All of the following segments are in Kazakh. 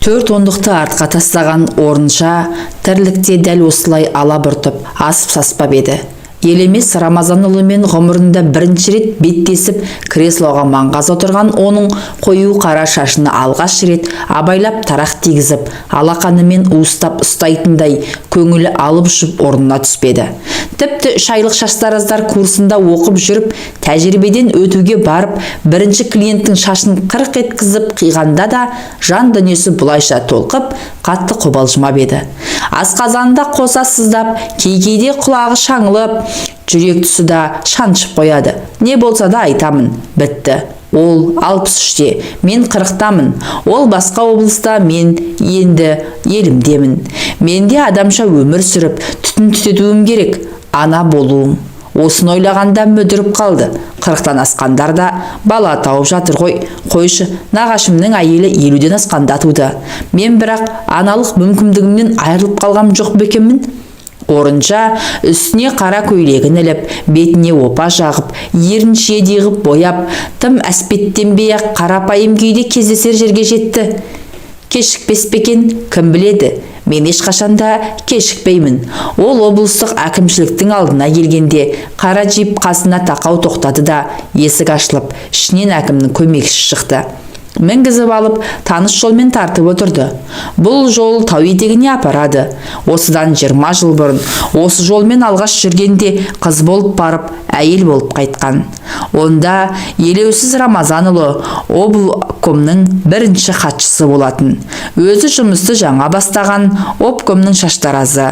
Төрт ондықты артқа тастаған орынша тірлікте дәл осылай алабұртып асып саспап еді. Елемес Рамазанұлымен ғұмырында бірінші рет беттесіп креслоға маңғаз отырған оның қою қара шашыны алғаш рет абайлап тарақ тигізіп, алақанымен уыстап ұстайтындай көңілі алып ұшып орнына түспеді. Тіпті 3 айлық шаштараздар курсында оқып жүріп, тәжірибеден өтуге барып, бірінші клиенттің шашын қырық еткізіп қиғанда да жан дүниесі бұлайша толқып, қатты қобалжымап еді. Асқазанында қоса сыздап, кейде құлағы шаңылып, жүрек тұсы да шаншып қояды. Не болса да айтамын, бітті. Ол 63-те, мен 40-тамын. Ол басқа облыста, мен енді елімдемін. Менде адамша өмір сүріп, түтін түтетуім керек, ана болуым. Осыны ойлағанда мүдіріп қалды. 40-тан асқандар да бала тауып жатыр ғой. Қойшы, нағашымның әйелі 50-ден асқанда туды. Мен бірақ аналық мүмкіндігімнен айырылып қалғам жоқ бекемін. Орынша үстіне қара көйлегін іліп, бетіне опа жағып, ерін шиедей ғып бояп, тым әспеттенбей-ақ қарапайым күйде кездесер жерге жетті. Кешікпес пе екен, кім біледі? Мен ешқашанда кешікпеймін. Ол облыстық әкімшіліктің алдына келгенде қара джип қасына тақау тоқтады да, есік ашылып, ішінен әкімнің көмекшісі шықты. Мінгізіп алып, таныш жолмен тартып отырды. Бұл жол тау етегіне апарады. Осыдан 20 жыл бұрын осы жолмен алғаш жүргенде қыз болып барып, әйел болып қайтқан. Онда елеусіз Рамазанұлы облкомның бірінші хатшысы болатын. Өзі жұмысты жаңа бастаған обкомның шаштаразы.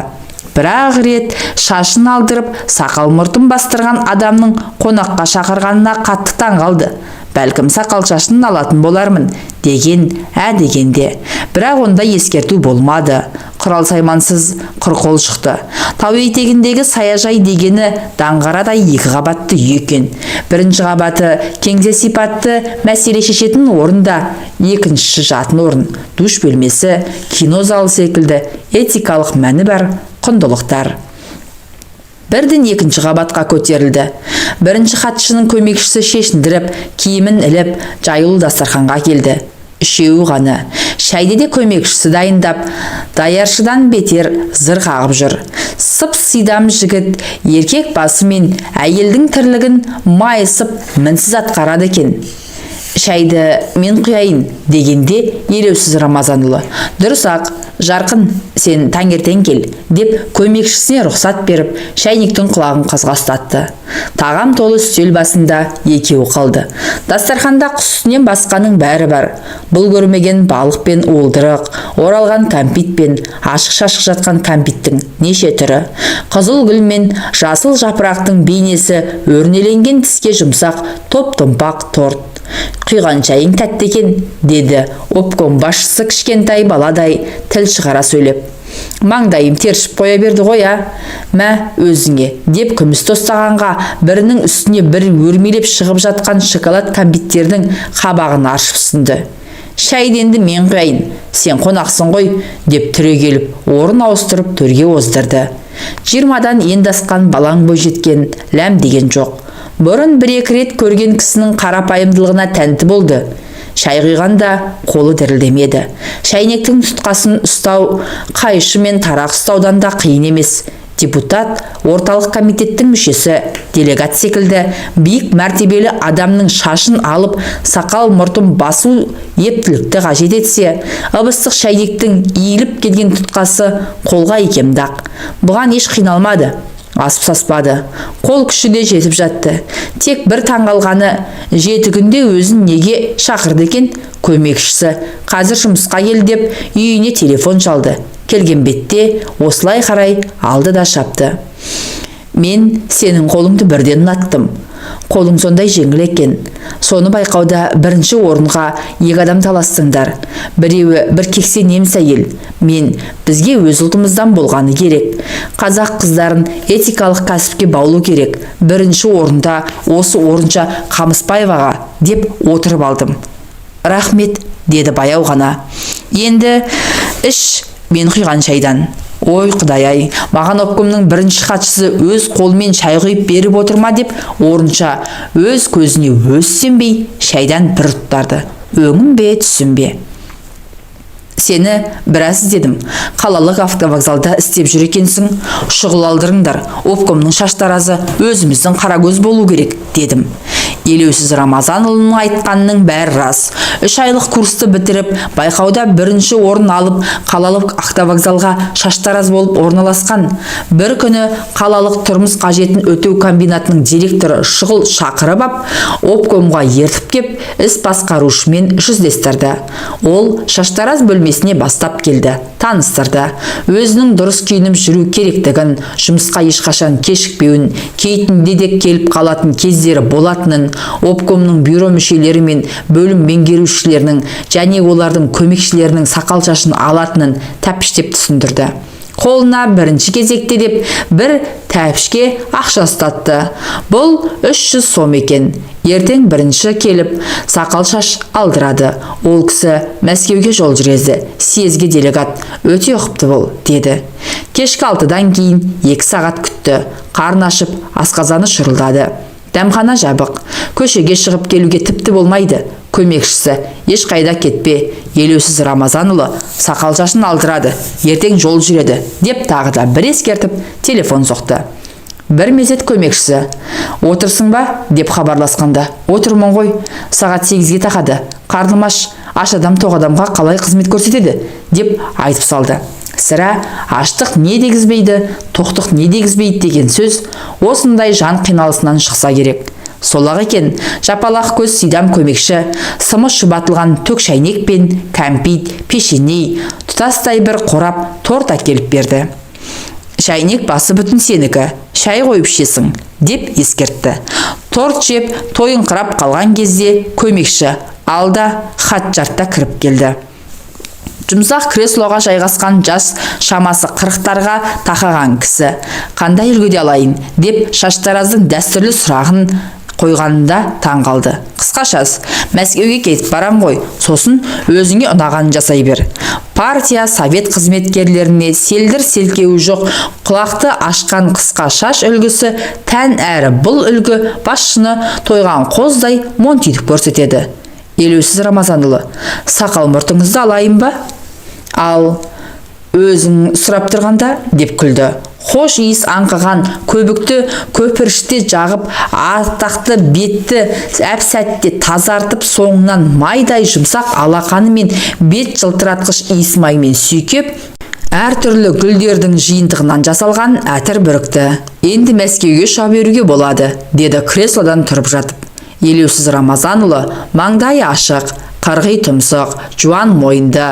Бірақ рет шашын алдырып, сақал мұртын бастырған адамның қонаққа шақырғанына қатты таңғалды. Бәлкім сақал шашын алатын болармын деген дегенде. Бірақ онда ескерту болмады. Құрал саймансыз қырқол шықты. Тау етегіндегі саяжай дегені даңғарадай 2 қабатты үй екен. Бірінші қабаты кеңсе сипатты мәселе шешетін орында, екіншісі жатын орын, душ бөлмесі, кино залы секілді этикалық мәні бар құндылықтар. Бірден екінші қабатқа көтерілді. Бірінші хатшының көмекшісі шешіндіріп, киімін іліп, жаюлы дастарханға келді. Үшеуі ғана. Шайды де көмекшісі дайындап, даяршыдан бетер зыр қағып жүр. Сып-сидам жігіт еркек басымен әйелдің тірлігін майысып мінсіз атқарады екен. Шайды мен құяйын дегенде елеусіз Рамазанұлы. Дұрыс-ақ, Жарқын, сен таңертең кел, деп көмекшісіне рұқсат беріп, шайниктің құлағын қазғастатты. Тағам толы үстел басында екеуі қалды. Дастарханда құс үстінен басқаның бәрі бар. Бұл көрмеген балық пен уылдырық, оралған кәмпит пен ашық-шашық жатқан кәмпиттің неше түрі. Қызыл гүл мен жасыл жапырақтың бейнесі өрнеленген тіске жұмсақ топ-томпақ торт. Құйған шайың тәтті екен, деді обком басшысы кішкентай баладай тіл шығара сөйлеп. Маңдайым тершіп қоя берді ғой, мә өзіңе, деп күміс тостағанға бірінің үстіне бір өрмелеп шығып жатқан шоколад кәмпиттердің қабағын аршып ұсынды. Шайды енді мен құяйын, сен қонақсың ғой, деп түрегеліп, орын ауыстырып төрге оздырды. 20-дан енді асқан балаң бой жеткен ләм деген жоқ. Бұрын 1-2 рет көрген кісінің қарапайымдылығына тәнті болды. Шай құйғанда қолы дірілдемеді. Шайнектің тұтқасын ұстау, қайшы мен тарақ ұстаудан да қиын емес. Депутат, орталық комитеттің мүшесі, делегат секілді биік мәртебелі адамның шашын алып, сақал мұртын басу ептілікті қажет етсе, ыбыстық шайнектің иіліп келген тұтқасы қолға икемдақ. Бұған еш қиналмады. Асып саспады. Қол күші де жетіп жатты. Тек бір таңғалғаны, 7 күнде өзін неге шақырды екен? Көмекшісі қазір жұмысқа кел деп үйіне телефон шалды. Келген бетте осылай қарай алды да шапты. Мен сенің қолыңды бірден ұнаттым. Қолың сондай жеңіл екен. Соны байқауда бірінші орынға 2 адам таластыңдар. Біреуі бір кексе неміс әйел. Мен бізге өз ұлтымыздан болғаны керек. Қазақ қыздарын этикалық кәсіпке баулу керек. Бірінші орында осы орынша Қамысбаеваға деп отырып алдым. Рахмет, деді баяу ғана. Енді іш мен құйған шайдан. Ой құдай-ай, маған обкомның бірінші хатшысы өз қолымен шай құйып беріп отырма деп орынша өз көзіне өз сенбей шайдан бір тұтарды. Өңім бе, түсім бе? Сені біраз іздедім. Қалалық автовокзалда істеп жүр екенсің. Шұғыл алдырыңдар. Обкомның шаштаразы өзіміздің қарагөз болу керек, дедім. Елеусіз Рамазанұлының айтқанының бәрі рас. 3 айлық курсты бітіріп, байқауда 1-ші орын алып, қалалық автовокзалға шаштараз болып орналасқан. Бір күні қалалық тұрмыс қажетін өтеу комбинатының директоры шұғыл шақырып ап, обкомға ертіп кеп, іс басқарушымен жүздестірді. Ол шаштараз бөлмесіне бастап келді, таныстырды. Өзінің дұрыс киініп жүру керектігін, жұмысқа ешқашан кешікпеуін, кейтінде де келіп қалатын кездері болатынын, обкомның бюро мүшелері мен бөлім меңгерушілерінің және олардың көмекшілерінің сақал шашын алатынын тәпіштеп түсіндірді. Қолына 1-ші кезекте деп бір тәпішке ақша ұстатты. Бұл 300 сом екен. Ертең 1-ші келіп, сақал шаш алдырады. Ол кісі Мәскеуге жол жүреді. Съезге делегат. Өте ұқыпты бол, деді. Кешкі 6-дан кейін 2 сағат күтті. Қарны ашып, асқазаны шырылдады. Дәмхана жабық. Көшеге шығып келуге тіпті болмайды. Көмекшісі: еш қайда кетпе, Елеусіз Рамазанұлы сақал шашын алдырады, ертең жол жүреді, деп тағы да бір ескертіп телефон соқты. Бір мезет көмекшісі: отырсың ба, деп хабарласқанда, отырмын ғой, сағат 8-ге тақады, қарным аш адам тоқ адамға қалай қызмет көрсетеді, деп айтып салды. Сірә аштық не дегізбейді, тоқтық не дегізбейді деген сөз осындай жан қиналысынан шықса керек. Сол-ақ екен, жапалақ көз сидам көмекші сымы шұбатылған төк шайнек пен кәмпит, пешеней, тұтастай бір қорап торт әкеліп берді. Шайнек басы бүтін сенікі, шай қойып ішесің, деп ескертті. Торт жеп тойыңқырап қалған кезде көмекші алда хат жартта кіріп келді. Жұмсақ креслоға жайғасқан жас шамасы 40-тарға тақаған кісі: қандай үлгіде алайын, деп шаштараздың дәстүрлі сұрағын қойғанында таң қалды. Қысқашасы, Мәскеуге кетіп барам ғой, сосын өзіңе ұнағанын жасай бер. Партия, совет қызметкерлеріне селдір селкеуі жоқ, құлақты ашқан қысқа шаш үлгісі тән әрі бұл үлгі басшыны тойған қоздай монтитіп көрсетеді. Елеусіз Рамазанұлы, сақал мұртыңызды алайын ба? Ал өзің сұрап тұрғанда, деп күлді. Хош иіс аңқыған көбікті көпірште жағып, атақты бетті әп-сәтте тазартып, соңынан майдай жұмсақ алақаны мен бет жылтыратқыш иіс маймен сүйкеп, әртүрлі гүлдердің жиынтығынан жасалған әтір бүрікті. Енді Мәскеуге шыға беруге болады, деді креслодан тұрып жатып. Елеусіз Рамазанұлы маңдайы ашық, қырғи тұмсық, жуан мойынды,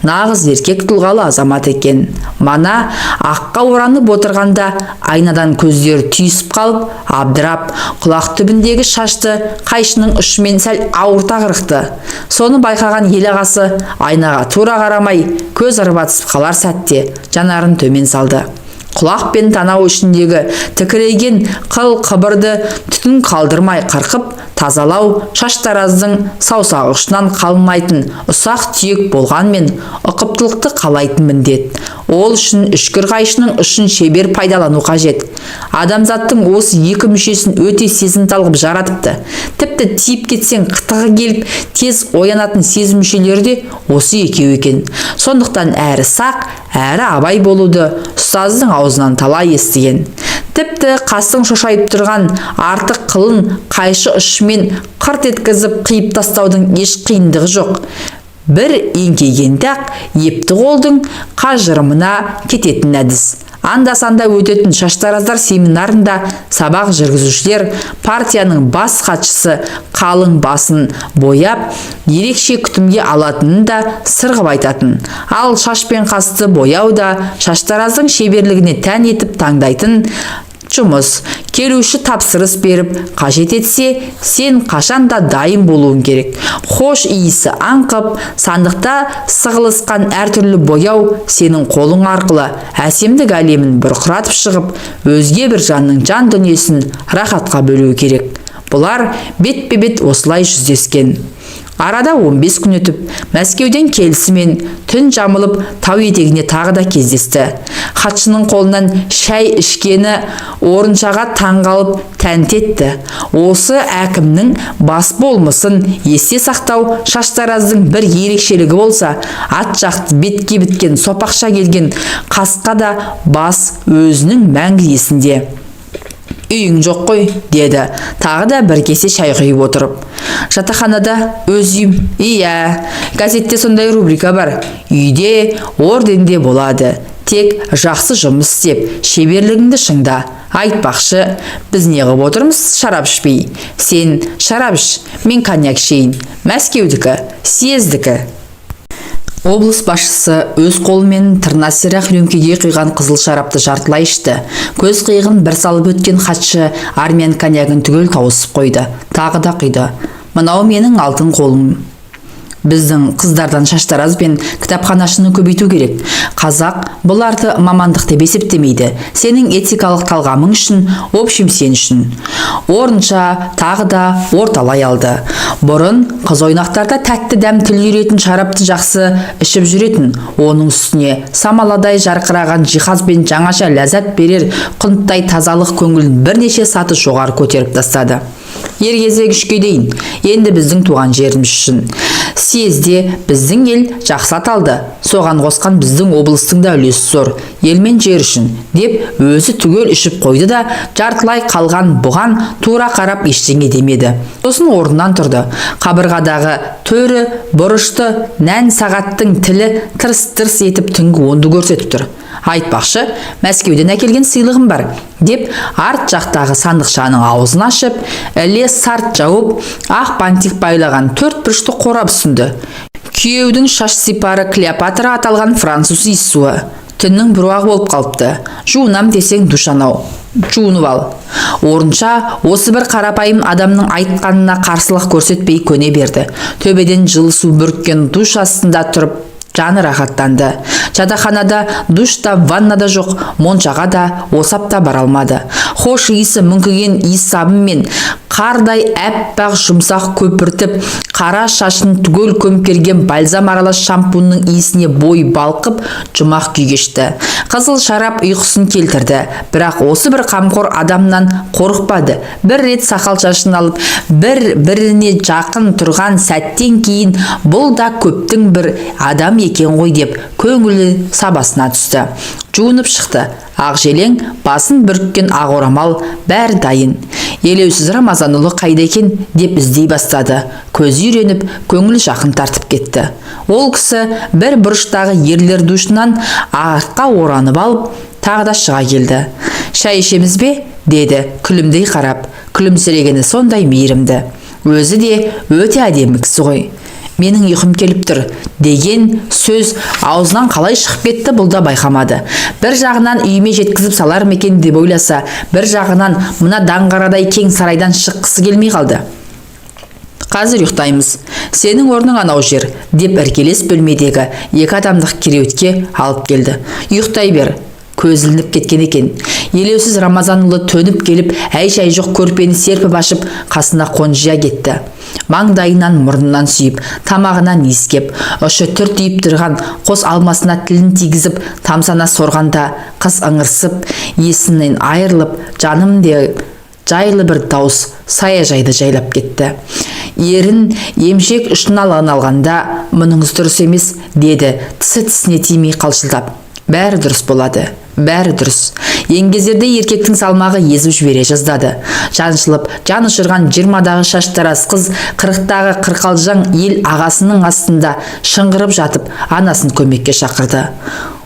нағыз еркек тұлғалы азамат екен. Мана аққа оранып отырғанда айнадан көздері түйісіп қалып, абдырап, құлақ түбіндегі шашты қайшының ұшымен сәл ауырта қырықты. Соны байқаған ел ағасы айнаға тура қарамай, көз ырбатысып қалар сәтте жанарын төмен салды. Құлақ пен танау ішіндегі тікірейген қыл қыбырды түтін қалдырмай қырқып, тазалау шаштараздың саусақ ұшынан қалмайтын ұсақ түйек болғанмен ұқыптылықты қалайтын міндет. Ол үшін үшкір қайшының ұшын шебер пайдалану қажет. Адамзаттың осы 2 мүшесін өте сезімтал қылып жаратыпты. Тіпті тиіп кетсең қытығы келіп, тез оянатын сезім мүшелері де осы екеу екен. Сондықтан әрі сақ, әрі абай болуды ұстаздың аузынан талай естіген. Тіпті қасың шошайып тұрған артық қылын қайшы ұшымен қырт еткізіп қиып тастаудың еш қиындығы жоқ. Бір еңкейгенде-ақ епті қолдың қажырымына кететін әдіс. Анда-санда өтетін шаштараздар семинарында сабақ жүргізушілер партияның бас хатшысы қалың басын бояп, ерекше күтімге алатынын да сырғып айтатын. Ал шаш пен қасты бояу да шаштараздың шеберлігіне тән етіп таңдайтын жұмыс. Келуші тапсырыс беріп, қажет етсе, сен қашанда дайын болуың керек. Хош иісі аңқып, сандықта сығылысқан әртүрлі бояу сенің қолың арқылы әсемдік әлемін бұрқыратып шығып, өзге бір жанның жан дүниесін рахатқа бөлуі керек. Бұлар бетпе-бет осылай жүздескен. Арада 15 күн өтіп, Мәскеуден келісімен түн жамылып тау етегіне тағы да кездесті. Хатшының қолынан шәй ішкені Орыншаға таңғалып тәнті етті. Осы әкімнің бас болмысын есте сақтау Шаштараздың бір ерекшелігі болса, ат жақты бетке біткен сопақша келген қасқа да бас өзінің мәңгі есінде. Үйің жоқ қой, деді, тағы да бір кесе шай құйып отырып. Жатақханада өз үйім. Иә, газетте сондай рубрика бар. Үйде, орденде болады. Тек жақсы жұмыс істеп, шеберлігіңді шыңда. Айтпақшы, біз неғып отырмыз шарап ішпей? Сен шарап іш, мен коньяк ішейін. Мәскеудікі, съездікі. Облыс басшысы өз қолымен тырна сирақ рюмкеге құйған қызыл шарапты жартылай ішті. Көз қиығын бір салып өткен хатшы армян коньягын түгел тауысып қойды. Тағы да құйды. Мынау менің алтын қолым. Біздің қыздардан Шаштараз бен кітапханашыны көбейту керек. Қазақ бұларды мамандық деп есептемейді. Сенің этикалық талғамың үшін, общем сен үшін. Орынша тағы да орталай алды. Бұрын қыз ойнақтарда тәтті дәм тіл үйретін шарапты жақсы ішіп жүретін. Оның үстіне самаладай жарқыраған жиһаз бен жаңаша ләззат берер құнттай тазалық көңілін бірнеше саты жоғары көтеріп тастады. Ергезек үшке дейін, енді біздің туған жеріміз үшін. Съезде біздің ел жақсы аталды. Соған қосқан біздің облыстың да үлесі зор. Елмен жер үшін, деп өзі түгел ішіп қойды да, жартылай қалған бұған тура қарап ештеңе демеді. Сосын орнынан тұрды. Қабырғадағы төрі, бұрышты, нән сағаттың тілі тырс-тырс етіп түнгі 10-ды көрсетіп тұр. Айтпақшы, Мәскеуден әкелген сыйлығым бар, деп арт жақтағы сандықшаның аузын ашып, іле сарт жауып, ақ бантик байлаған 4 бұрышты қорап ұсынды. Күйеудің шаш сипары Клеопатра аталған француз иіссуы. Түннің бұруақ болып қалыпты. Жуынам десең душ анау. Жуынып ал. Орынша осы бір қарапайым адамның айтқанына қарсылық көрсетпей көне берді. Төбеден жылы су бүріккен душ астында тұрып, жаны рахаттанды. Жатақханада душта, ваннада жоқ, моншаға да, осап та бара алмады. Хош иісі мүңкіген иіс сабын мен қардай әппақ жұмсақ көпіртіп, қара шашын түгел көмкерген бальзам аралас шампунның иісіне бой балқып, жұмақ күй кешті. Қызыл шарап ұйқысын келтірді, бірақ осы бір қамқор адамнан қорықпады. Бір рет сақал шашын алып, біріне жақын тұрған сәттен кейін бұл да көптің бір адам екен ғой деп көңілі сабасына түсті. Жуынып шықты. Ақ желең, басын бүріккен ақ орамал, бәрі дайын. Елеусіз Рамазанұлы қайда екен деп іздей бастады. Көзі үйреніп, көңіл жақын тартып кетті. Ол кісі бір бұрыштағы ерлер душынан ағаққа оранып алып, тағы да шыға келді. Шай ішеміз бе? Деді, күлімдей қарап. Күлімсірегені сондай мейірімді. Өзі де өте әдемі кісі ғой. Менің ұйқым келіп тұр, деген сөз аузынан қалай шығып кетті, бұл да байқамады. Бір жағынан үйіме жеткізіп салар мекен деп ойласа, бір жағынан мына даңғарадай кең сарайдан шыққысы келмей қалды. Қазір ұйықтаймыз. Сенің орның анау жер, деп іркелес бөлмедегі екі адамдық кереуетке алып келді. Ұйықтай бер. Көзілініп кеткен екен. Елеусіз Рамазанұлы төніп келіп, әй-шәй жоқ көрпені серпіп ашып, қасына қонжия кетті. Маңдайынан мұрнынан сүйіп, тамағынан иіскеп, ұшы түртиіп тұрған қос алмасына тілін тигізіп, тамсана сорғанда қыз ыңырсып, есінен айырылып, жаным де жайлы бір дауыс саяжайды жайлап кетті. Ерін емшек ұшына алғанда, мұныңыз дұрыс емес, деді, тісі-тісіне тимей қалшылдап. Бәрі дұрыс болады, бәрі дұрыс. Еңгезерде еркектің салмағы езіп жібере жаздады. Жаншылып, жан ұшырған 20-дағы Шаштараз қыз 40-дағы қырқалжаң ел ағасының астында шыңғырып жатып, анасын көмекке шақырды.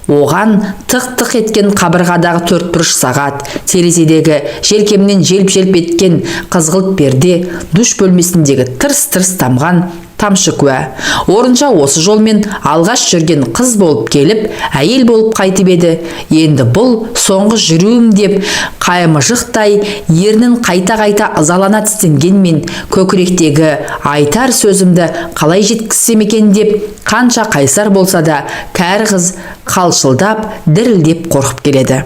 Оған тық-тық еткен қабырғадағы 4 бұрыш сағат, терезедегі желкемнен желп-желп еткен қызғылт перде, душ бөлмесіндегі тырс-тырс тамған тамшы куә. Орынша осы жолмен алғаш жүрген қыз болып келіп, әйел болып қайтып еді. Енді бұл соңғы жүруім деп қаймыжықтай ернін қайта-қайта ызалана тістенгенмен көкіректегі айтар сөзімді қалай жеткізсем екен деп қанша қайсар болса да, кәрі қыз қалшылдап, дірілдеп қорқып келеді.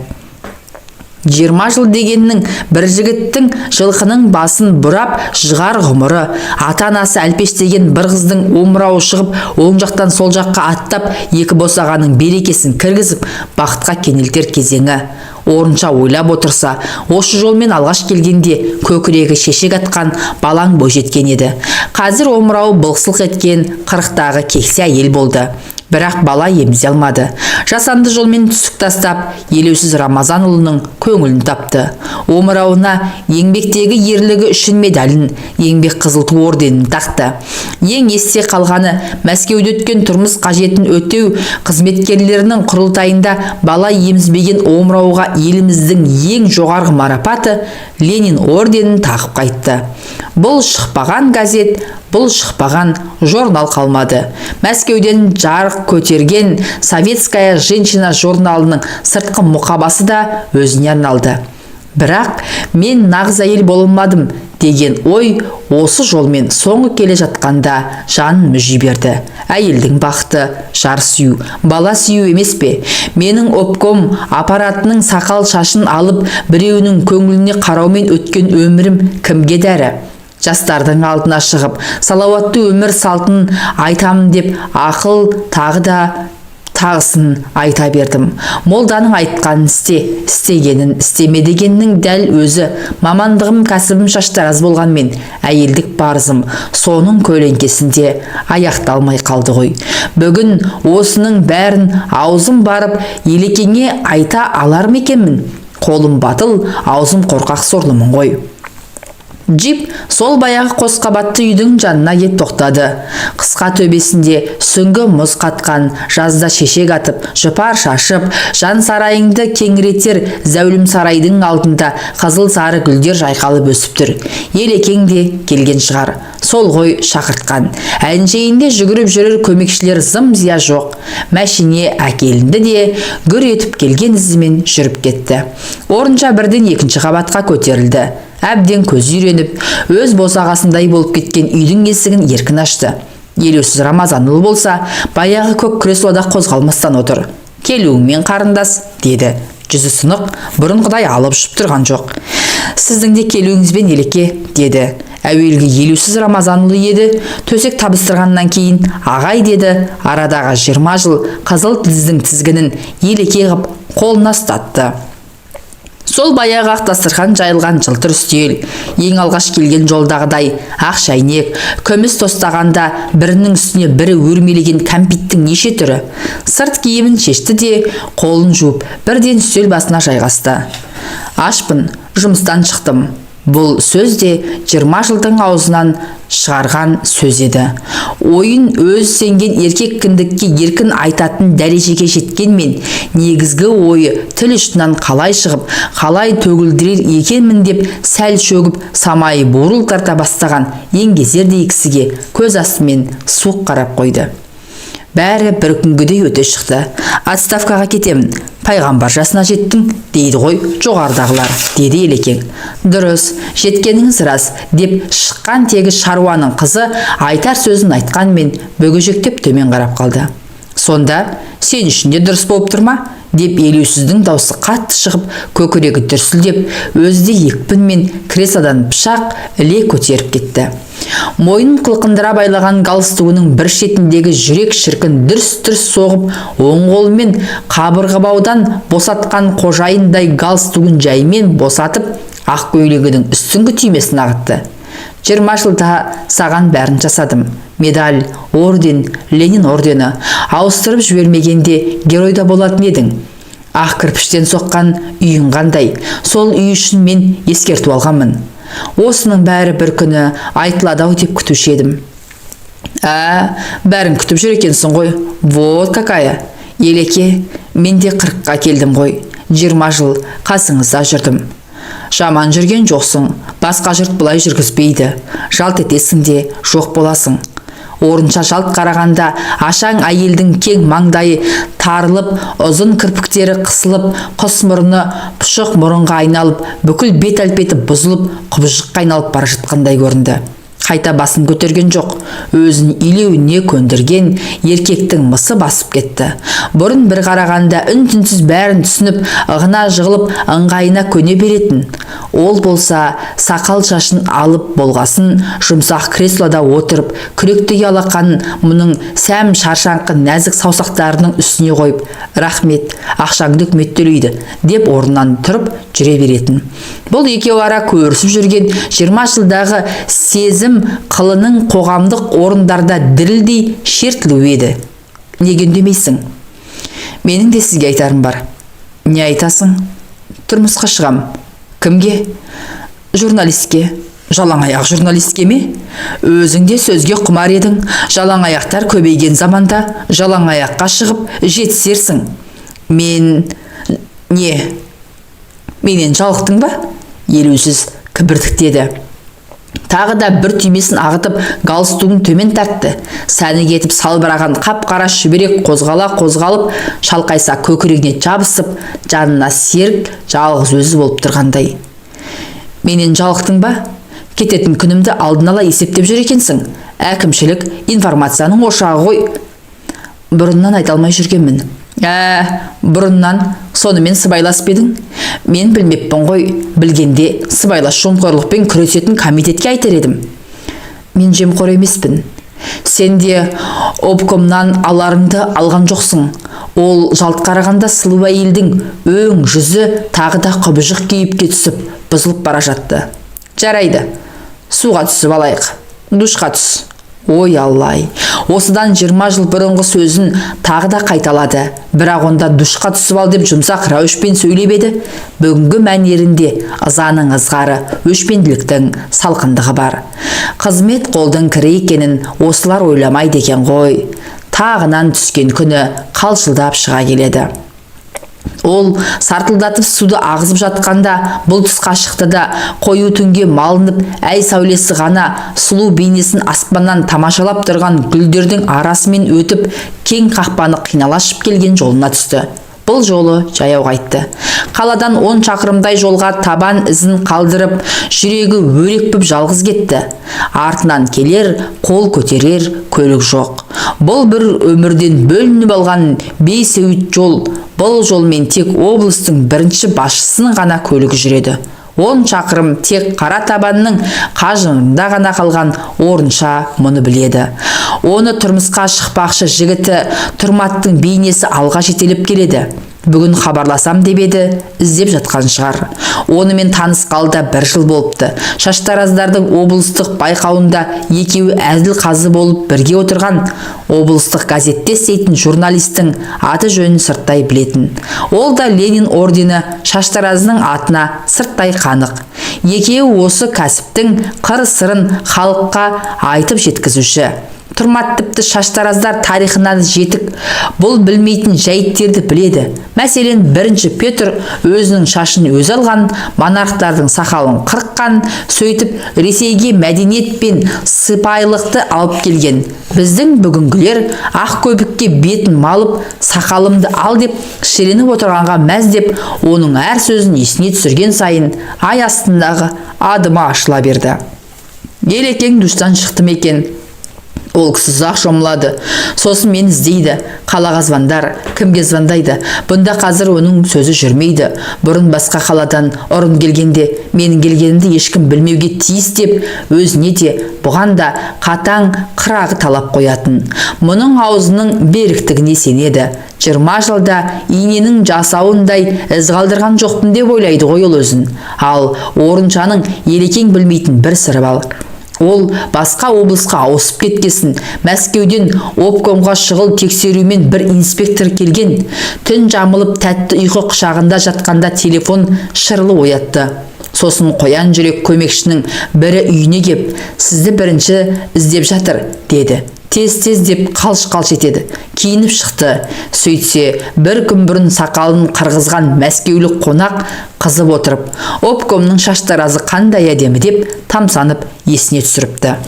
20 жыл дегеннің бір жігіттің жылқының басын бұрап жығар ғұмыры, ата-анасы әлпештеген бір қыздың омырауы шығып, оң жақтан сол жаққа аттап, екі босағаның берекесін кіргізіп, бақытқа кенелтер кезеңі. Орынша ойлап отырса, осы жолмен алғаш келгенде көкірегі шешек атқан балаң бойжеткен еді. Қазір омырауы былқсылық еткен 40-тағы кексе әйел болды. Бірақ бала емізе алмады. Жасанды жолмен түсік тастап, елеусіз Рамазанұлының көңілін тапты. Омырауына еңбектегі ерлігі үшін медалін, еңбек қызыл ту орденін тақты. Ең есте қалғаны Мәскеуде өткен тұрмыс қажетін өтеу қызметкерлерінің құрылтайында бала емізбеген омырауға еліміздің ең жоғарғы марапаты Ленин орденін тағып қайтты. Бұл шықпаған газет, бұл шықпаған журнал қалмады. Мәскеуден жарық көтерген Советская женщина журналының сыртқы мұқабасы да өзіне арналды. Бірақ мен нағыз әйел болмадым деген ой осы жолмен соңғы келе жатқанда жанын мүжи берді. Әйелдің бақыты жар сүю, бала сүю емес пе? Менің обком аппаратының сақал шашын алып біреуінің көңіліне қараумен өткен өмірім кімге дәрі? Жастардың алдына шығып, салауатты өмір салтын айтамын деп ақыл тағы да тағысын айта бердім. Молданың айтқанын істе, істегенін істеме дегеннің дәл өзі. Мамандығым кәсібім шаштараз болғанмен, әйелдік парызым соның көлеңкесінде аяқталмай қалды ғой. Бүгін осының бәрін аузым барып елекеңе айта алар ма екенмін? Қолым батыл, аузым қорқақ сорлымын ғой. Джип сол баяғы қосқабатты үйдің жанына кеп тоқтады. Қысқа төбесінде сүңгі мұз қатқан, жазда шешек атып, жұпар шашып, жан сарайыңды кеңіретер зәулім сарайдың алдында қызыл сары гүлдер жайқалып өсіп тұр. Елекең де келген шығар. Сол ғой шақыртқан. Әншейінде жүгіріп жүрер көмекшілер зым-зия жоқ. Мәшине әкелінді де гүр етіп келген ізімен жүріп кетті. Орынша бірден екінші қабатқа көтерілді. Әбден көз үйреніп, өз босағасындай болып кеткен үйдің есігін еркін ашты. Елеусіз Рамазанұлы болса, баяғы көк креслода қозғалмастан отыр. Келуіңмен қарындас, деді. Жүзі сынық, бұрынғыдай алып ұшып тұрған жоқ. Сіздің де келуіңізбен Елеке, деді. Әуелгі елеусіз Рамазанұлы еді. Төсек табыстырғаннан кейін ағай деді. Арадағы 20 жыл қызыл тіздің тізгінін Елеке ғып қолына ұстатты. Сол баяғы ақ дастархан жайылған жылтыр үстел, ең алғаш келген жолдағыдай ақ шайнек, күміс тостағанда бірінің үстіне бірі өрмелеген кәмпиттің неше түрі. Сырт киімін шешті де, қолын жуып, бірден үстел басына жайғасты. Ашпын, жұмыстан шықтым. Бұл сөз де 20 жылдың аузынан шығарған сөз еді. Ойын өз сенген еркек кіндікке еркін айтатын дәрежеге жеткенмен, негізгі ойы тіл ұшынан қалай шығып, қалай төгілдірер екенмін деп сәл шөгіп, самайы бурыл тарта бастаған еңгезердей кісіге көз астымен суық қарап қойды. Бәрі бір күнгідей өте шықты. Отставкаға кетемін. Пайғамбар жасына жеттім, дейді ғой жоғардағылар, деді Елекең. Дұрыс, жеткеніңіз рас, деп шыққан тегі шаруаның қызы айтар сөзін айтқанмен бөгежектеп төмен қарап қалды. Сонда, сен үшін де дұрыс болып тұрма? Деп елеусіздің даусы қатты шығып, көкірегі дүрсілдеп, өзде екпінмен креслодан пышақ іле көтеріп кетті. Мойнын қылқындыра байлаған галстугының бір шетіндегі жүрек шіркін дүрс-дүрс соғып, оң қолымен қабырғабаудан босатқан қожайындай галстугын жаймен босатып, ақ көйлегінің үстіңгі түймесін ағытты. 20 жылда саған бәрін жасадым. Медаль, орден, Ленин ордені. Ауыстырып жібермегенде геройда болатын едің. Ақ кірпіштен соққан үйің қандай. Сол үй үшін мен ескерту алғанмын. Осының бәрі бір күні айтылады-ау деп күтуші едім. Бәрін күтіп жүр екенсің ғой. Вот какая. Елеке, мен де 40-қа келдім ғой. 20 жыл қасыңызда жүрдім. Жаман жүрген жоқсың. Басқа жұрт бұлай жүргізбейді. Жалт етесің де жоқ боласың. Орынша жалт қарағанда ашаң әйелдің кең маңдайы тарылып, ұзын кірпіктері қысылып, құс мұрны пұшық мұрынға айналып, бүкіл бет әлпеті бұзылып, құбыжыққа айналып бара жатқандай көрінді. қайта басын көтерген жоқ. Өзін илеуіне көндірген еркектің мысы басып кетті. Бұрын бір қарағанда үн-түнсіз бәрін түсініп, ығына жығылып, ыңғайына көне беретін. Ол болса, сақал шашын алып болғасын, жұмсақ креслода отырып, күректегі алақанын мұның сәм шаршаңқы нәзік саусақтарының үстіне қойып, «Рахмет, ақшаңды үкімет төлейді» деп орнынан тұрып жүре беретін. Бұл екеуі ара көрісіп жүрген 20 жылдағы сезім қылының қоғамдық орындарда дірілдей шертілу еді. Неге үндемейсің? Менің де сізге айтарым бар. Не айтасың? Тұрмысқа шығам. Кімге? Журналистке. Жалаң аяқ журналистке ме? Өзің де сөзге құмар едің. Жалаң аяқтар көбейген заманда жалаң аяққа шығып жетісерсің. Менен жалықтың ба? Елеусіз кібіртіктеді. Тағы да бір түймесін ағытып, галстугын төмен тартты. Сәні кетіп салбыраған қап-қара шүберек қозғалып, шалқайса көкірегіне жабысып, жанына серік жалғыз өзі болып тұрғандай. Менен жалықтың ба? Кететін күнімді алдын ала есептеп жүр екенсің. Әкімшілік информацияның ошағы ғой. Бұрыннан айта алмай жүргенмін. Бұрыннан сонымен сыбайлас бедің? Мен білмеппін ғой, білгенде сыбайлас жемқорлықпен күресетін комитетке айтар едім. Мен жемқор емеспін. Сен де обкомнан аларыңды алған жоқсың. Ол жалт қарағанда сұлу әйелдің өң жүзі тағы да құбыжық кейіпке түсіп, бұзылып бара жатты. Жарайды, суға түсіп алайық. Душқа түс. Ой Аллай, осыдан 20 жыл бұрынғы сөзін тағы да қайталады. Бірақ онда душқа түсіп ал деп жұмсақ рәуішпен сөйлеп еді. Бүгінгі мәнерінде ызаның ызғары, өшпенділіктің салқындығы бар. Қызмет қолдың кірі екенін осылар ойламайды екен ғой. Тағынан түскен күні қалшылдап шыға келеді. Ол сартылдатып суды ағызып жатқанда бұл тұсқа шықты да, қою түнге малынып, әй сәулесі ғана сұлу бейнесін аспаннан тамашалап тұрған гүлдердің арасымен өтіп, кең қақпаны қиналашып келген жолына түсті. Бұл жолы жаяу қайтты. Қаладан 10 шақырымдай жолға табан ізін қалдырып, жүрегі өрекпіп жалғыз кетті. Артынан келер, қол көтерер көлік жоқ. Бұл бір өмірден бөлініп алған бейсеуіт жол. Бұл жолмен тек облыстың бірінші басшысының ғана көлігі жүреді. 10 шақырым тек қара табанның қажыңында ғана қалған орынша мұны біледі. Оны тұрмысқа шықпақшы жігіті Тұрматтың бейнесі алға жетелеп келеді. Бүгін хабарласам деп еді, іздеп жатқан шығар. Онымен танысқалда 1 жыл болыпты. Шаштараздардың облыстық байқауында екеуі әзіл қазы болып бірге отырған. Облыстық газетте істейтін журналистің аты жөнін сырттай білетін. Ол да Ленин ордені Шаштараздың атына сырттай қанық. Екеуі осы кәсіптің қыр-сырын халыққа айтып жеткізуші. Тұрмат тіпті Шаштараздар тарихынан жетік, бұл білмейтін жәйттерді біледі. Мәселен, 1 Петр өзінің шашын өзі алған, монархтардың сақалын қырыққан, сөйтіп Ресейге мәдениет пен сыпайылықты алып келген. Біздің бүгінгілер ақ көбікке бетін малып, сақалымды ал деп шіреніп отырғанға мәз деп, оның әр сөзін есіне түсірген сайын ай астындағы адымы ашыла берді. Елекең душтан шықтым екен. Ол кісі ұзақ шомылады. Сосын мен іздейді. Қалаға звондар, кімге звондайды? Бұнда қазір оның сөзі жүрмейді. Бұрын басқа қаладан ұрын келгенде, менің келгенімді ешкім білмеуге тиіс деп, өзіне де бұған да қатаң қырағы талап қоятын. Мұның аузының беріктігіне сенеді. 20 жылда иненің жасауындай із қалдырған жоқпын деп ойлайды ғой ол өзін. Ал орыншаның Елекең білмейтін бір сыры бар. Ол басқа облысқа ауысып кеткесін, Мәскеуден обкомға шұғыл тексерумен бір инспектор келген. Түн жамылып тәтті ұйқы құшағында жатқанда телефон шырылы оятты. Сосын қоян жүрек көмекшінің бірі үйіне кеп, сізді бірінші іздеп жатыр, деді. Тез-тез деп қалш-қалш етеді. Киініп шықты. Сөйтсе, 1 күн бұрын сақалын қырғызған мәскеулік қонақ қызып отырып, обкомның шаштаразы қандай әдемі деп тамсанып есіне түсіріпті.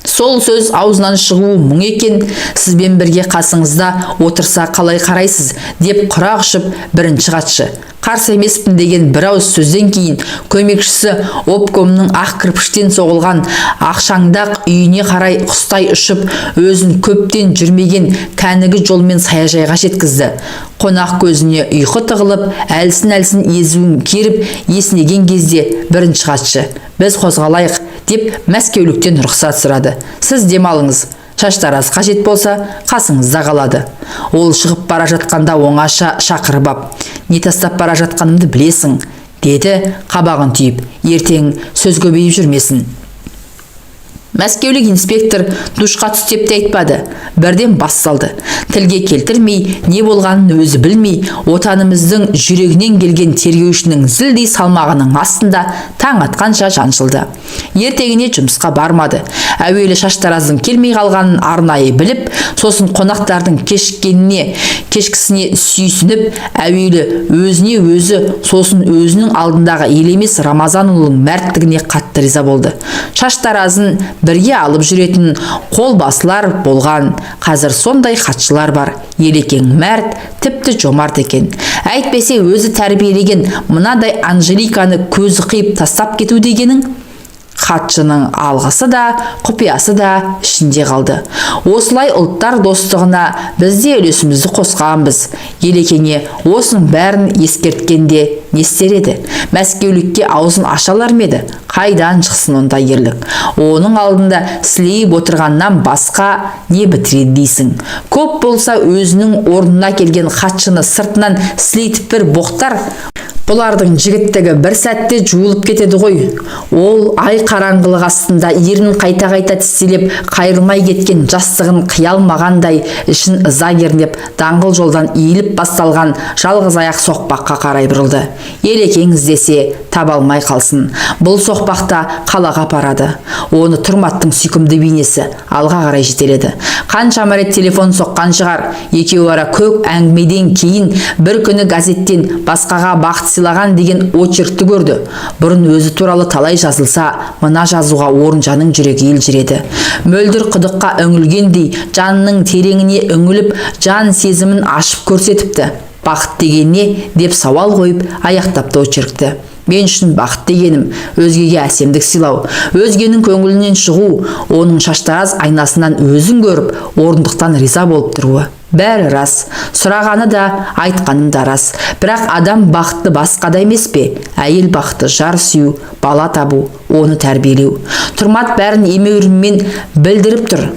Сол сөз аузынан шығуы мұң екен, сізбен бірге қасыңызда отырса қалай қарайсыз, деп құрақ ұшып бірінші хатшы. Қарсы емеспін деген бір ауыз сөзден кейін көмекшісі обкомның ақ кірпіштен соғылған ақшаңдақ үйіне қарай құстай ұшып, өзін көптен жүрмеген кәнігі жолмен саяжайға жеткізді. Қонақ көзіне ұйқы тығылып, әлсін-әлсін езуін керіп, есінеген кезде бірінші хатшы: біз қозғалайық, деп мәскеуліктен рұқсат сұрады. Сіз демалыңыз, Шаштараз қажет болса қасыңызда қалады. Ол шығып бара жатқанда оңаша шақырып ап: не тастап бара жатқанымды білесің, деді қабағын түйіп. Ертең сөз көбейіп жүрмесін. Мәскеулік инспектор душқа түс деп те айтпады, бірден бас салды. Тілге келтірмей, не болғанын өзі білмей, отанымыздың жүрегінен келген тергеушінің зілдей салмағының астында таң атқанша жаншылды. Ертеңіне жұмысқа бармады. Әуелі Шаштараздың келмей қалғанын арнайы біліп, сосын қонақтардың кешкісіне сүйсініп, әуелі өзіне өзі, сосын өзінің алдындағы елемес Рамазанұлының мәрттігіне қатты риза болды. Шаштаразын бірге алып жүретін қолбасылар болған, қазір сондай хатшылар бар. Елекең мәрт, тіпті жомарт екен. Әйтпесе өзі тәрбиелеген мынадай Анжеликаны көзі қиып тастап кету дегенің. Хатшының алғысы да, құпиясы да ішінде қалды. Осылай ұлттар достығына бізде үлесімізді қосқанбыз. Елекеңе осының бәрін ескерткенде не істер еді? Мәскеулікке аузын ашалар ма еді? Қайдан шықсын ондай ерлік? Оның алдында сілейіп отырғаннан басқа не бітіреді дейсің? Көп болса өзінің орнына келген хатшыны сыртынан сілейтіп бір боқтар. Бұлардың жігіттігі бір сәтте жуылып кетеді ғой. Ол ай қараңғылық астында ерін қайта-қайта тістелеп, қайырылмай кеткен жастығын қия алмағандай, ішін ыза кернеп, даңғыл жолдан иіліп басталған жалғыз аяқ соқпаққа қарай бұрылды. Елекең іздесе таба алмай қалсын. Бұл соқпақта қалаға апарады. Оны Тұрматтың сүйкімді бейнесі алға қарай жетеледі. Қаншама рет телефон соққан шығар. Екеуі ара көк әңгімеден кейін бір күні газеттен басқаға бақыт сыйлаған деген очеркті көрді. Бұрын өзі туралы талай жазылса, мына жазуға Орынжанның жүрегі елжіреді. Мөлдір құдыққа үңілгендей жанының тереңіне үңіліп, жан сезімін ашып көрсетіпті. Бақыт деген не деп сауал қойып аяқтапты очеркті. Мен үшін бақыт дегенім өзгеге әсемдік сыйлау, өзгенің көңілінен шығу, оның Шаштараз айнасынан өзін көріп, орындықтан риза болып тұруы. Бәрі рас, сұрағаны да, айтқаным да рас. Бірақ адам бақытты басқада емес пе? Әйел бақыты жар сүю, бала табу, оны тәрбиелеу. Тұрмат бәрін емеурінмен білдіріп тұр.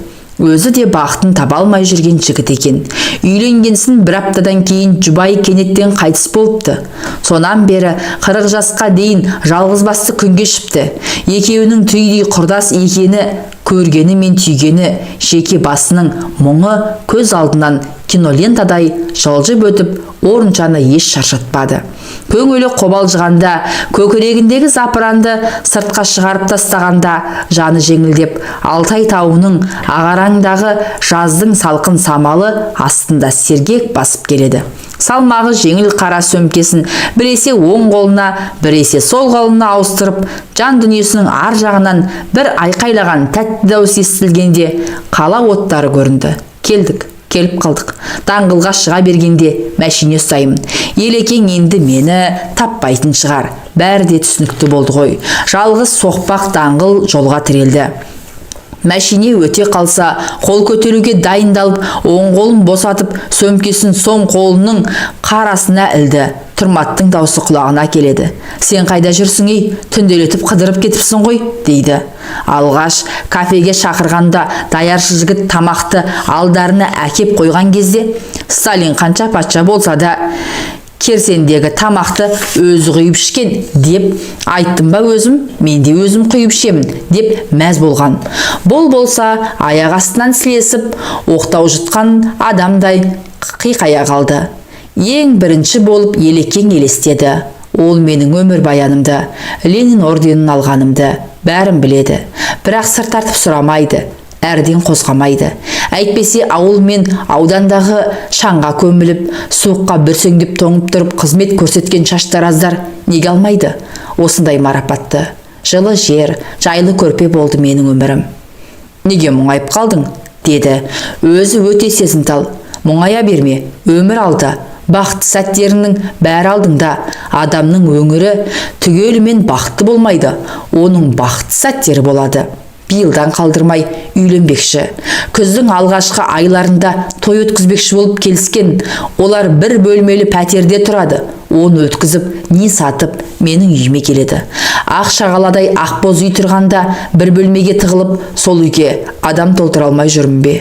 Өзі де бақытын таба алмай жүрген жігіт екен. Үйленгенсін бір аптадан кейін жұбайы кенеттен қайтыс болыпты. Сонан бері 40 жасқа дейін жалғызбасты күн кешіпті. Екеуінің түйдей құрдас екені, көргені мен түйгені, жеке басының мұңы көз алдынан кинолентадай жылжып өтіп, Орынжаны еш шаршатпады. Көңілі қобалжығанда, көкірегіндегі запыранды сыртқа шығарып тастағанда, жаны жеңілдеп, Алтай тауының ағараңдағы жаздың салқын самалы астында сергек басып келеді. Салмағы жеңіл қара сөмкесін біресе оң қолына, біресе сол қолына ауыстырып, жан дүниесінің ар жағынан бір айқайлаған тәтті дауыс естілгенде қала оттары көрінді. Келіп қалдық. Даңғылға шыға бергенде мәшине ұстаймын. Елекең енді мені таппайтын шығар. Бәрі де түсінікті болды ғой. Жалғыз соқпақ даңғыл жолға тірелді. Мәшине өте қалса, қол көтеруге дайындалып, оң қолын босатып, сөмкесін соң қолының қарасына ілді. Тұрматтың даусы құлағына келеді. Сен қайда жүрсің ей? Түнделетіп қыдырып кетіпсің ғой, дейді. Алғаш кафеге шақырғанда даяршы жігіт тамақты алдарына әкеп қойған кезде, Сталин қанша патша болса да керсендегі тамақты өзі құйып ішкен деп айттым ба өзім, мен де өзім құйып ішемін деп мәз болған. Бұл болса аяқ астынан сілесіп, оқтау жұтқан адамдай қиқая қалды. Ең бірінші болып Елекең елестеді. Ол менің өмір баянымды, Ленин орденін алғанымды бәрін біледі. Бірақ сыр тартып сұрамайды, әрден қозғамайды. Әйтпесе ауыл мен аудандағы шаңға көміліп, суыққа бүрсеңдеп тоңып тұрып қызмет көрсеткен Шаштараздар неге алмайды осындай марапатты? Жылы жер, жайлы көрпе болды менің өмірім. Неге мұңайып қалдың? Деді. Өзі өте сезімтал. Мұңая берме, өмір алды. Бақытты сәттерінің бәрі алдыңда. Адамның өңірі түгелімен бақытты болмайды. Оның бақытты сәттері болады. Биылдан қалдырмай үйленбекші. Күздің алғашқы айларында той өткізбекші болып келіскен. Олар бір бөлмелі пәтерде тұрады. Оны өткізіп, не сатып, менің үйіме келеді. Ақ шағаладай ақбоз үй тұрғанда бір бөлмеге тығылып, сол үйге адам толтыра алмай жүрмін бе?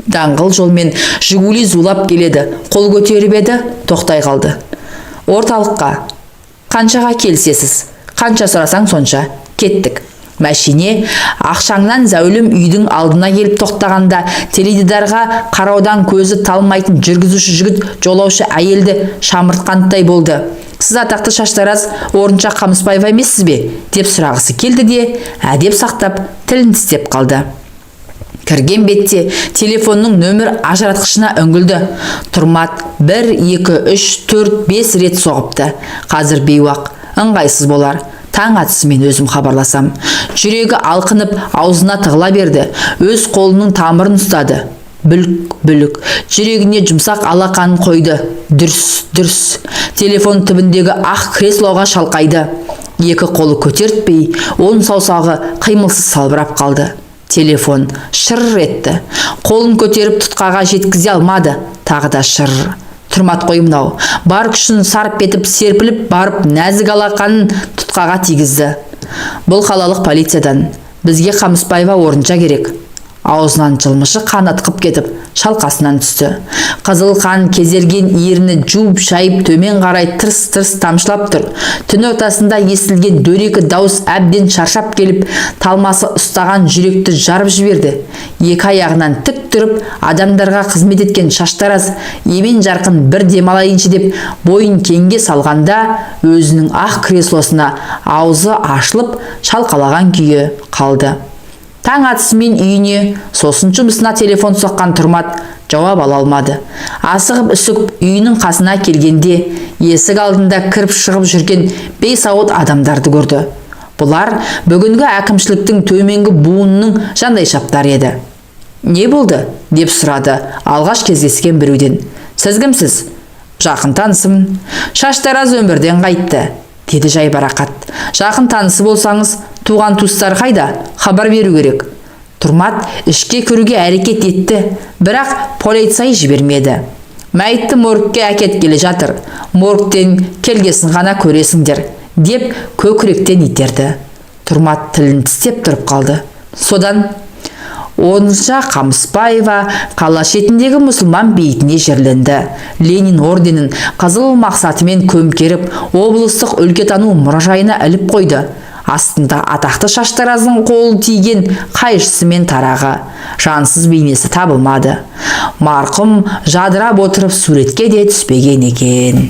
Даңғыл жолмен Жигули зулап келеді. Қол көтеріп еді, тоқтай қалды. Орталыққа. Қаншаға келісесіз? Қанша сұрасаң сонша. Кеттік. Мәшине ақшаңнан зәулім үйдің алдына келіп тоқтағанда теледидарға қараудан көзі талмайтын жүргізуші жігіт жолаушы әйелді шамыртқандай болды. Сіз атақты Шаштараз Орынша Қамысбаева емессіз бе? Деп сұрағысы келді де, әдеп сақтап тілін тістеп қалды. Кірген бетте телефонның нөмір ажыратқышына үңгілді. Тұрмат 1, 2, 3, 4, 5 рет соғыпты. Қазір бейуақ, ыңғайсыз болар. Таң атысымен өзім хабарласам. Жүрегі алқынып, аузына тығыла берді. Өз қолының тамырын ұстады. Бүлік. Жүрегіне жұмсақ алақанын қойды. Дүрс. Телефон түбіндегі ақ креслоға шалқайды. Екі қолы көтертпей, он саусағы қимылсыз салбырап қалды. Телефон шыр етті. Қолын көтеріп тұтқаға жеткізе алмады. Тағы да шыр. Тұрмат қой мынау. Бар күшін сарп етіп, серпіліп барып, нәзік алақанын тұтқаға тигізді. Бұл қалалық полициядан. Бізге Қамысбаева Орынша керек. Аузынан жылмышы қан атқып кетіп, шалқасынан түсті. Қызыл қан кезерген иіріні жуып шайып төмен қарай тырс-тырс тамшылап тұр. Түн ортасында естілген дөрекі дауыс әбден шаршап келіп, талмасы ұстаған жүректі жарып жіберді. Екі аяғынан тік тұрып, адамдарға қызмет еткен Шаштараз емен жарқын бір демалайыншы деп бойын кеңге салғанда, өзінің ақ креслосына аузы ашылып, шалқалаған күйі қалды. Таң атысымен үйіне, сосын жұмысына телефон соққан Тұрмат жауап ала алмады. Асығып үсігіп үйінің қасына келгенде, есік алдында кіріп шығып жүрген бейсауыт адамдарды көрді. Бұлар бүгінгі әкімшіліктің төменгі буынының жандайшаптары еді. Не болды? Деп сұрады алғаш кездескен біреуден. Сіз кімсіз? Жақын танысымын. Шаштараз өмірден қайтты, деді жайбарақат. Жақын танысы болсаңыз, туған туыстар қайда? Хабар беру керек. Тұрмат ішке кіруге әрекет етті, бірақ полицай жібермеді. Мәйітті моргке әкеткелі жатыр. Моргтен келгесін ғана көресіңдер, деп көкіректен итерді. Тұрмат тілін тістеп тұрып қалды. Содан Орынша Қамысбаева қала шетіндегі мұсылман бейітіне жерленді. Ленин орденін қызыл мақсатымен көмкеріп, облыстық өлкетану мұражайына іліп қойды. Астында атақты Шаштараздың қолы тиген қайшысы мен тарағы. Жансыз бейнесі табылмады. Марқұм жадырап отырып суретке де түспеген екен.